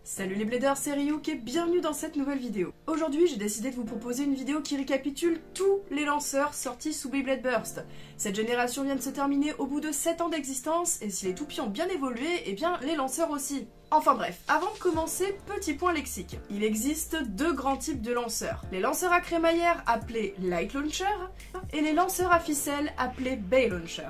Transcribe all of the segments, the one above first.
Salut les bladers, c'est Ryuk et bienvenue dans cette nouvelle vidéo. Aujourd'hui, j'ai décidé de vous proposer une vidéo qui récapitule tous les lanceurs sortis sous Beyblade Burst. Cette génération vient de se terminer au bout de 7 ans d'existence, et si les toupies ont bien évolué, eh bien les lanceurs aussi. Enfin bref, avant de commencer, petit point lexique. Il existe deux grands types de lanceurs. Les lanceurs à crémaillère appelés Light Launcher, et les lanceurs à ficelle appelés Bay Launcher.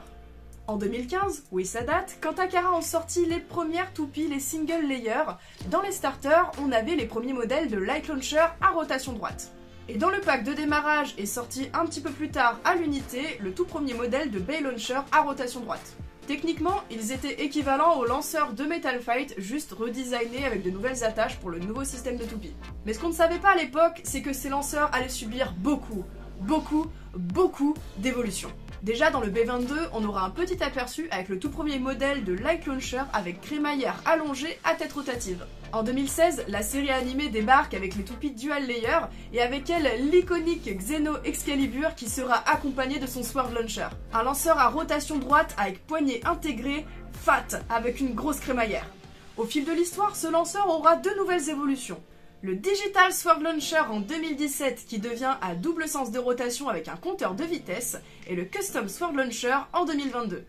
En 2015, oui ça date, quand Takara ont sorti les premières toupies, les single layers, dans les starters, on avait les premiers modèles de Light Launcher à rotation droite. Et dans le pack de démarrage est sorti un petit peu plus tard à l'unité, le tout premier modèle de Bay Launcher à rotation droite. Techniquement, ils étaient équivalents aux lanceurs de Metal Fight, juste redesignés avec de nouvelles attaches pour le nouveau système de toupies. Mais ce qu'on ne savait pas à l'époque, c'est que ces lanceurs allaient subir beaucoup d'évolutions. Déjà dans le B22, on aura un petit aperçu avec le tout premier modèle de Light Launcher avec crémaillère allongée à tête rotative. En 2016, la série animée débarque avec les toupies Dual Layer et avec elle l'iconique Xeno Excalibur qui sera accompagné de son Sword Launcher. Un lanceur à rotation droite avec poignée intégrée, fat, avec une grosse crémaillère. Au fil de l'histoire, ce lanceur aura deux nouvelles évolutions. Le Digital Sword Launcher en 2017 qui devient à double sens de rotation avec un compteur de vitesse et le Custom Sword Launcher en 2022.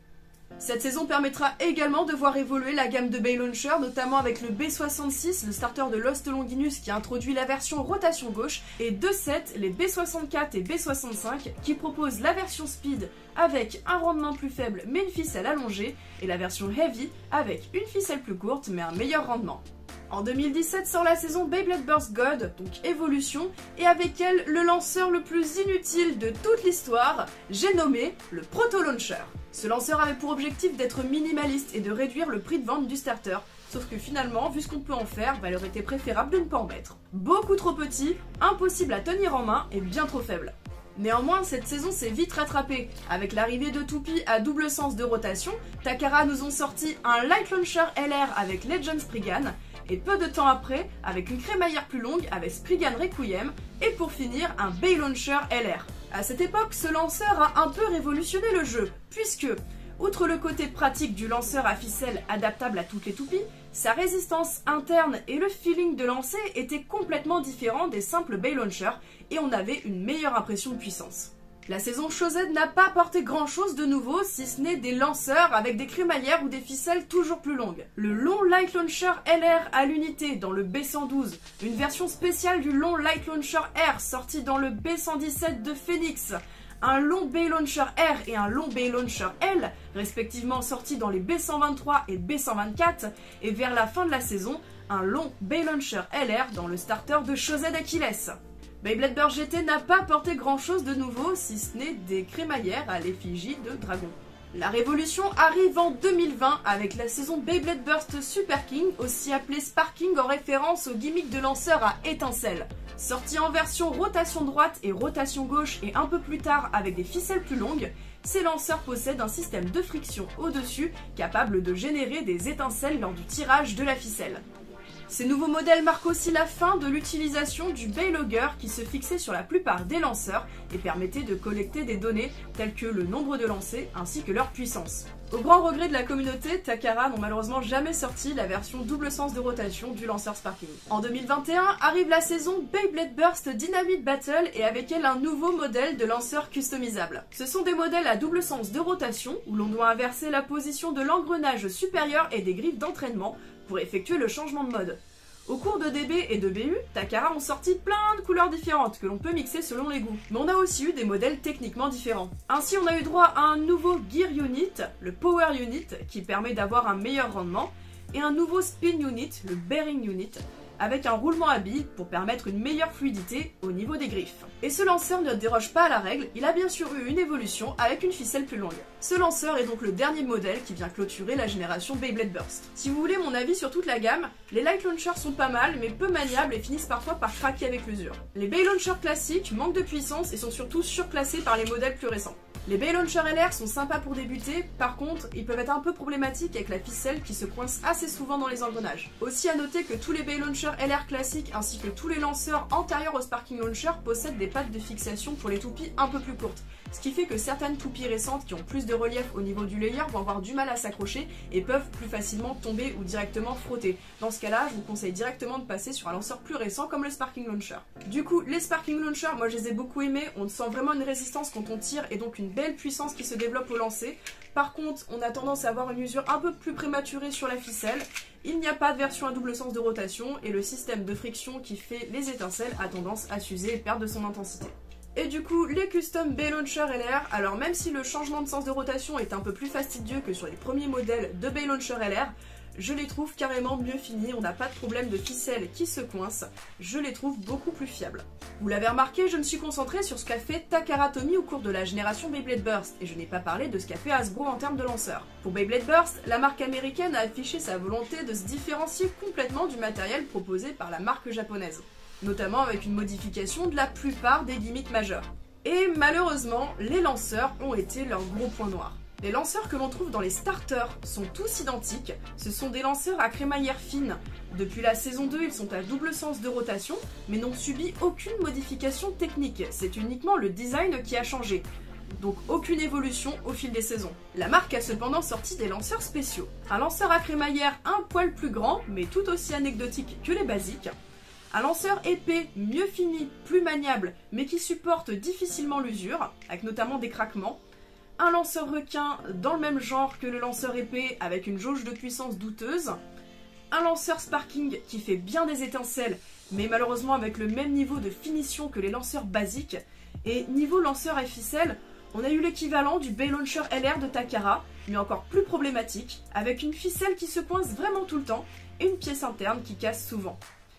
Cette saison permettra également de voir évoluer la gamme de Bay Launcher, notamment avec le B66, le starter de Lost Longinus qui introduit la version rotation gauche, et deux sets, les B64 et B65, qui proposent la version Speed avec un rendement plus faible mais une ficelle allongée, et la version Heavy avec une ficelle plus courte mais un meilleur rendement. En 2017 sort la saison Beyblade Burst God, donc évolution, et avec elle le lanceur le plus inutile de toute l'histoire, j'ai nommé le Proto Launcher. Ce lanceur avait pour objectif d'être minimaliste et de réduire le prix de vente du starter, sauf que finalement, vu ce qu'on peut en faire, il aurait été préférable de ne pas en mettre. Beaucoup trop petit, impossible à tenir en main et bien trop faible. Néanmoins, cette saison s'est vite rattrapée. Avec l'arrivée de toupies à double sens de rotation, Takara nous ont sorti un Light Launcher LR avec Legend Spriggan, et peu de temps après, avec une crémaillère plus longue avec Spriggan Requiem, et pour finir, un Bay Launcher LR. À cette époque, ce lanceur a un peu révolutionné le jeu, puisque, outre le côté pratique du lanceur à ficelle adaptable à toutes les toupies, sa résistance interne et le feeling de lancer étaient complètement différents des simples Bay Launcher, et on avait une meilleure impression de puissance. La saison Shozen n'a pas apporté grand chose de nouveau, si ce n'est des lanceurs avec des crémaillères ou des ficelles toujours plus longues. Le long Light Launcher LR à l'unité dans le B112, une version spéciale du long Light Launcher R sorti dans le B117 de Phoenix, un long Bay Launcher R et un long Bay Launcher L, respectivement sortis dans les B123 et B124, et vers la fin de la saison, un long Bay Launcher LR dans le starter de Shozen Achilles. Beyblade Burst GT n'a pas apporté grand chose de nouveau, si ce n'est des crémaillères à l'effigie de dragon. La révolution arrive en 2020 avec la saison Beyblade Burst Super King, aussi appelée Sparking en référence au gimmick de lanceur à étincelles. Sorti en version rotation droite et rotation gauche et un peu plus tard avec des ficelles plus longues, ces lanceurs possèdent un système de friction au-dessus capable de générer des étincelles lors du tirage de la ficelle. Ces nouveaux modèles marquent aussi la fin de l'utilisation du Baylogger qui se fixait sur la plupart des lanceurs et permettait de collecter des données telles que le nombre de lancers ainsi que leur puissance. Au grand regret de la communauté, Takara n'ont malheureusement jamais sorti la version double sens de rotation du lanceur Sparking. En 2021 arrive la saison Beyblade Burst Dynamite Battle et avec elle un nouveau modèle de lanceur customisable. Ce sont des modèles à double sens de rotation où l'on doit inverser la position de l'engrenage supérieur et des griffes d'entraînement pour effectuer le changement de mode. Au cours de DB et de BU, Takara ont sorti plein de couleurs différentes que l'on peut mixer selon les goûts. Mais on a aussi eu des modèles techniquement différents. Ainsi, on a eu droit à un nouveau Gear Unit, le Power Unit, qui permet d'avoir un meilleur rendement, et un nouveau Spin Unit, le Bearing Unit, avec un roulement à billes pour permettre une meilleure fluidité au niveau des griffes. Et ce lanceur ne déroge pas à la règle, il a bien sûr eu une évolution avec une ficelle plus longue. Ce lanceur est donc le dernier modèle qui vient clôturer la génération Beyblade Burst. Si vous voulez mon avis sur toute la gamme, les Light Launchers sont pas mal mais peu maniables et finissent parfois par craquer avec l'usure. Les Bay Launchers classiques manquent de puissance et sont surtout surclassés par les modèles plus récents. Les Bay Launcher LR sont sympas pour débuter, par contre, ils peuvent être un peu problématiques avec la ficelle qui se coince assez souvent dans les engrenages. Aussi à noter que tous les Bay Launcher LR classiques ainsi que tous les lanceurs antérieurs au Sparking Launcher possèdent des pattes de fixation pour les toupies un peu plus courtes. Ce qui fait que certaines toupies récentes qui ont plus de relief au niveau du layer vont avoir du mal à s'accrocher et peuvent plus facilement tomber ou directement frotter. Dans ce cas-là, je vous conseille directement de passer sur un lanceur plus récent comme le Sparking Launcher. Du coup, les Sparking Launcher, moi je les ai beaucoup aimés, on sent vraiment une résistance quand on tire et donc une belle puissance qui se développe au lancer. Par contre, on a tendance à avoir une usure un peu plus prématurée sur la ficelle. Il n'y a pas de version à double sens de rotation et le système de friction qui fait les étincelles a tendance à s'user et perdre de son intensité. Et du coup, les custom Bay Launcher LR, alors même si le changement de sens de rotation est un peu plus fastidieux que sur les premiers modèles de Bay Launcher LR, je les trouve carrément mieux finis, on n'a pas de problème de ficelle qui se coince, je les trouve beaucoup plus fiables. Vous l'avez remarqué, je me suis concentrée sur ce qu'a fait Takara Tomy au cours de la génération Beyblade Burst, et je n'ai pas parlé de ce qu'a fait Hasbro en termes de lanceurs. Pour Beyblade Burst, la marque américaine a affiché sa volonté de se différencier complètement du matériel proposé par la marque japonaise, notamment avec une modification de la plupart des gimmicks majeurs. Et malheureusement, les lanceurs ont été leur gros point noir. Les lanceurs que l'on trouve dans les starters sont tous identiques, ce sont des lanceurs à crémaillère fine. Depuis la saison 2, ils sont à double sens de rotation, mais n'ont subi aucune modification technique, c'est uniquement le design qui a changé. Donc aucune évolution au fil des saisons. La marque a cependant sorti des lanceurs spéciaux. Un lanceur à crémaillère un poil plus grand, mais tout aussi anecdotique que les basiques. Un lanceur épais, mieux fini, plus maniable, mais qui supporte difficilement l'usure, avec notamment des craquements. Un lanceur requin dans le même genre que le lanceur épais, avec une jauge de puissance douteuse. Un lanceur sparking qui fait bien des étincelles, mais malheureusement avec le même niveau de finition que les lanceurs basiques. Et niveau lanceur à ficelle, on a eu l'équivalent du Bay Launcher LR de Takara, mais encore plus problématique, avec une ficelle qui se coince vraiment tout le temps, et une pièce interne qui casse souvent.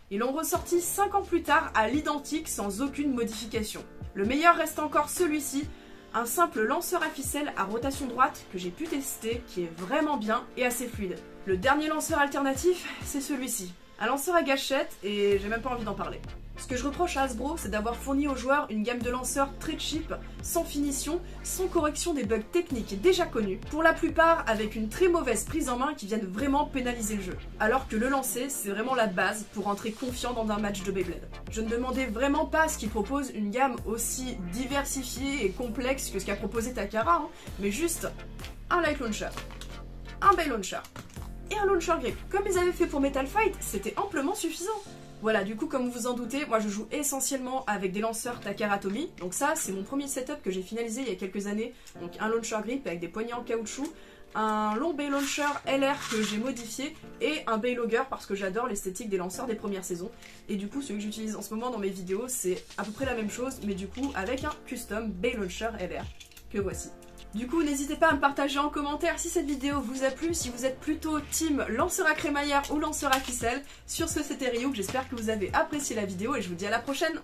Ils l'ont ressorti 5 ans plus tard à l'identique sans aucune modification. Le meilleur reste encore celui-ci, un simple lanceur à ficelle à rotation droite que j'ai pu tester, qui est vraiment bien et assez fluide. Le dernier lanceur alternatif, c'est celui-ci. Un lanceur à gâchette et j'ai même pas envie d'en parler. Ce que je reproche à Hasbro, c'est d'avoir fourni aux joueurs une gamme de lanceurs très cheap, sans finition, sans correction des bugs techniques déjà connus, pour la plupart avec une très mauvaise prise en main qui viennent vraiment pénaliser le jeu. Alors que le lancer, c'est vraiment la base pour entrer confiant dans un match de Beyblade. Je ne demandais vraiment pas à ce qu'ils proposent une gamme aussi diversifiée et complexe que ce qu'a proposé Takara, mais juste un Light Launcher, un Bay Launcher et un Launcher Grip. Comme ils avaient fait pour Metal Fight, c'était amplement suffisant. Voilà, du coup, comme vous vous en doutez, moi je joue essentiellement avec des lanceurs Takara Tomy. Donc ça, c'est mon premier setup que j'ai finalisé il y a quelques années. Donc un launcher grip avec des poignées en caoutchouc, un long Bay Launcher LR que j'ai modifié et un Bay Logger parce que j'adore l'esthétique des lanceurs des premières saisons. Et du coup, celui que j'utilise en ce moment dans mes vidéos, c'est à peu près la même chose, mais du coup avec un custom Bay Launcher LR que voici. Du coup, n'hésitez pas à me partager en commentaire si cette vidéo vous a plu, si vous êtes plutôt team lanceur à crémaillère ou lanceur à ficelle. Sur ce, c'était Ryuk, j'espère que vous avez apprécié la vidéo et je vous dis à la prochaine.